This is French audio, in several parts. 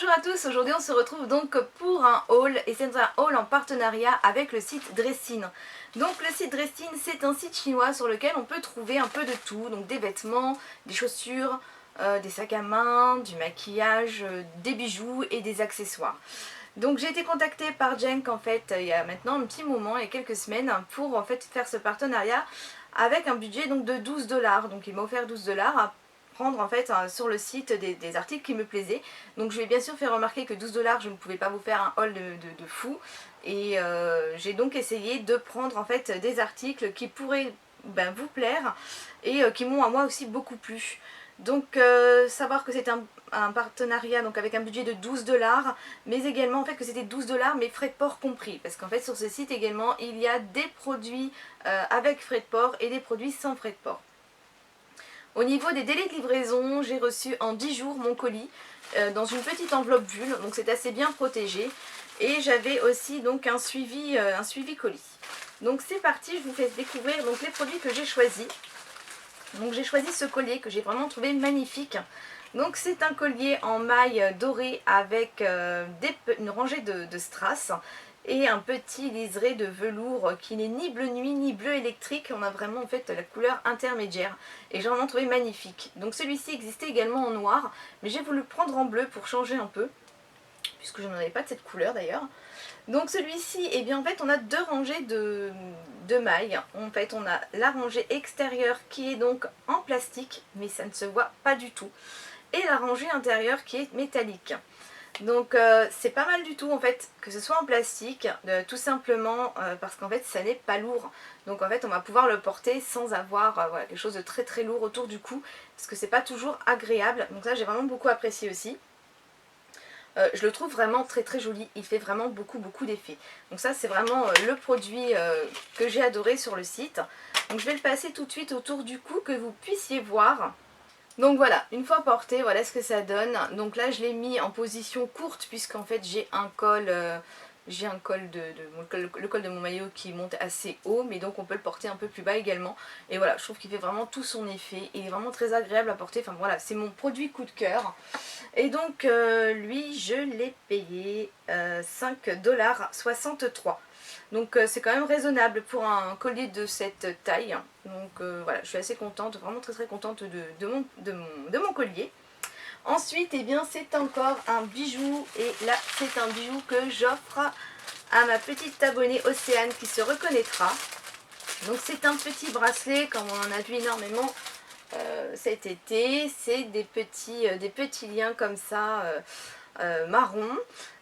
Bonjour à tous, aujourd'hui on se retrouve donc pour un haul et c'est un haul en partenariat avec le site Dressine. Donc le site Dressine, c'est un site chinois sur lequel on peut trouver un peu de tout, donc des vêtements, des chaussures, des sacs à main, du maquillage, des bijoux et des accessoires. Donc j'ai été contactée par Jenk en fait il y a maintenant un petit moment, il y a quelques semaines, pour en fait faire ce partenariat avec un budget donc de 12$. Donc il m'a offert 12$ à prendre en fait sur le site des articles qui me plaisaient. Donc je lui ai bien sûr fait remarquer que 12$ je ne pouvais pas vous faire un haul de fou. Et j'ai donc essayé de prendre en fait des articles qui pourraient vous plaire et qui m'ont à moi aussi beaucoup plu. Donc savoir que c'est un partenariat donc avec un budget de 12$, mais également en fait que c'était 12$ mais frais de port compris, parce qu'en fait sur ce site également il y a des produits avec frais de port et des produits sans frais de port. Au niveau des délais de livraison, j'ai reçu en 10 jours mon colis dans une petite enveloppe bulle, donc c'est assez bien protégé. Et j'avais aussi donc un suivi colis. Donc c'est parti, je vous fais découvrir donc les produits que j'ai choisis. Donc j'ai choisi ce collier que j'ai vraiment trouvé magnifique. Donc c'est un collier en maille dorée avec une rangée de strass et un petit liseré de velours qui n'est ni bleu nuit ni bleu électrique. On a vraiment en fait la couleur intermédiaire et j'ai vraiment trouvé magnifique. Donc celui-ci existait également en noir, mais j'ai voulu prendre en bleu pour changer un peu, puisque je n'en avais pas de cette couleur d'ailleurs. Donc celui-ci, eh bien en fait on a deux rangées de mailles. En fait on a la rangée extérieure qui est donc en plastique, mais ça ne se voit pas du tout, et la rangée intérieure qui est métallique. Donc c'est pas mal du tout en fait que ce soit en plastique, tout simplement parce qu'en fait ça n'est pas lourd. Donc en fait on va pouvoir le porter sans avoir voilà, quelque chose de très très lourd autour du cou, parce que c'est pas toujours agréable. Donc ça j'ai vraiment beaucoup apprécié aussi. Je le trouve vraiment très très joli, il fait vraiment beaucoup d'effets. Donc ça c'est vraiment le produit que j'ai adoré sur le site. Donc je vais le passer tout de suite autour du cou que vous puissiez voir. Donc voilà, une fois porté, voilà ce que ça donne. Donc là je l'ai mis en position courte puisqu'en fait j'ai un col, le col de mon maillot qui monte assez haut, mais donc on peut le porter un peu plus bas également. Et voilà, je trouve qu'il fait vraiment tout son effet, il est vraiment très agréable à porter. Enfin voilà, c'est mon produit coup de cœur. Et donc lui je l'ai payé 5,63$. Donc c'est quand même raisonnable pour un collier de cette taille. Donc voilà, je suis assez contente, vraiment très contente de mon collier. Ensuite, eh bien, c'est encore un bijou. Et là, c'est un bijou que j'offre à ma petite abonnée Océane qui se reconnaîtra. Donc c'est un petit bracelet, comme on en a vu énormément cet été. C'est des petits liens comme ça, marron.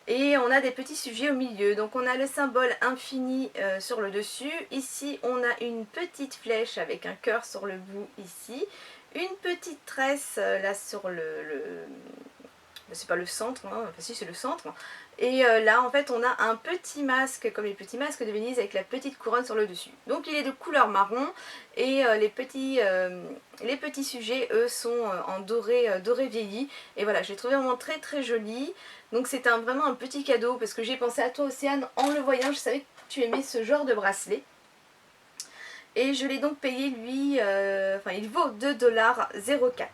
Et on a des petits sujets au milieu. Donc on a le symbole infini sur le dessus. Ici on a une petite flèche avec un cœur sur le bout ici. Une petite tresse là sur c'est pas le centre, hein. Enfin si c'est le centre. Et là en fait on a un petit masque comme les petits masques de Venise avec la petite couronne sur le dessus. Donc il est de couleur marron et les petits sujets eux sont en doré vieilli. Et voilà, je l'ai trouvé vraiment très joli. Donc c'est vraiment un petit cadeau parce que j'ai pensé à toi Océane en le voyant, je savais que tu aimais ce genre de bracelet. Et je l'ai donc payé lui, il vaut 2,04$.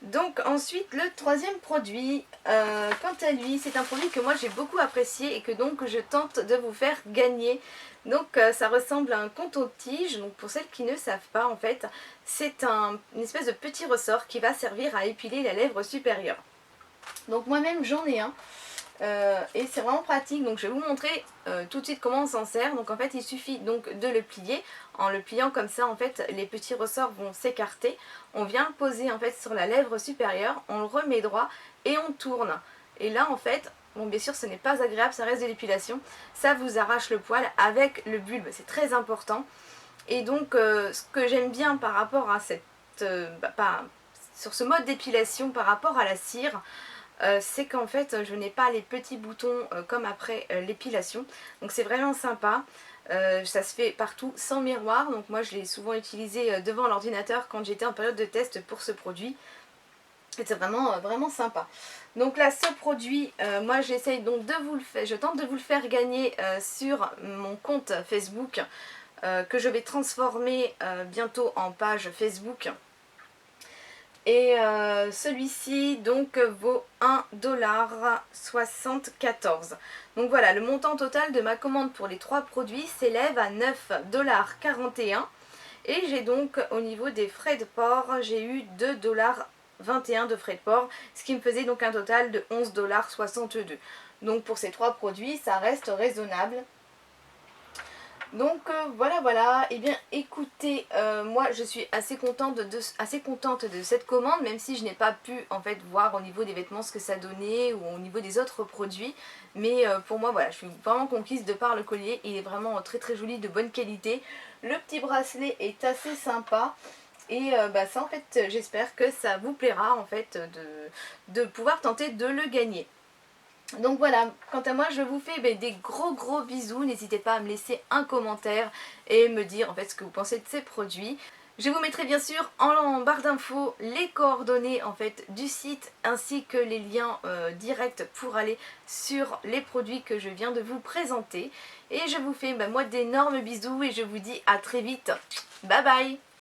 Donc ensuite le troisième produit, quant à lui, c'est un produit que moi j'ai beaucoup apprécié et que donc je tente de vous faire gagner. Donc ça ressemble à un coton-tige. Donc pour celles qui ne savent pas en fait, c'est une espèce de petit ressort qui va servir à épiler la lèvre supérieure. Donc moi-même j'en ai un. Et c'est vraiment pratique, donc je vais vous montrer tout de suite comment on s'en sert. Donc en fait il suffit donc de le plier. En le pliant comme ça en fait les petits ressorts vont s'écarter. On vient le poser en fait sur la lèvre supérieure, on le remet droit et on tourne. Et là en fait, bon bien sûr ce n'est pas agréable, ça reste de l'épilation, ça vous arrache le poil avec le bulbe, c'est très important. Et donc ce que j'aime bien par rapport à sur ce mode d'épilation par rapport à la cire, c'est qu'en fait je n'ai pas les petits boutons comme après l'épilation, donc c'est vraiment sympa. Ça se fait partout sans miroir, donc moi je l'ai souvent utilisé devant l'ordinateur quand j'étais en période de test pour ce produit, et c'est vraiment sympa. Donc là ce produit, moi j'essaye donc je tente de vous le faire gagner sur mon compte Facebook que je vais transformer bientôt en page Facebook. Et celui-ci donc vaut 1,74 $. Donc voilà, le montant total de ma commande pour les 3 produits s'élève à 9,41 $. Et j'ai donc au niveau des frais de port, j'ai eu 2,21 $ de frais de port, ce qui me faisait donc un total de 11,62 $. Donc pour ces 3 produits, ça reste raisonnable. Donc voilà, et bien écoutez, moi je suis assez contente de cette commande, même si je n'ai pas pu en fait voir au niveau des vêtements ce que ça donnait ou au niveau des autres produits, mais pour moi voilà, je suis vraiment conquise de par le collier, il est vraiment très très joli, de bonne qualité, le petit bracelet est assez sympa. Et ça en fait j'espère que ça vous plaira en fait de pouvoir tenter de le gagner. Donc voilà, quant à moi je vous fais des gros bisous, n'hésitez pas à me laisser un commentaire et me dire en fait ce que vous pensez de ces produits. Je vous mettrai bien sûr en barre d'infos les coordonnées en fait du site ainsi que les liens directs pour aller sur les produits que je viens de vous présenter. Et je vous fais moi d'énormes bisous et je vous dis à très vite. Bye bye.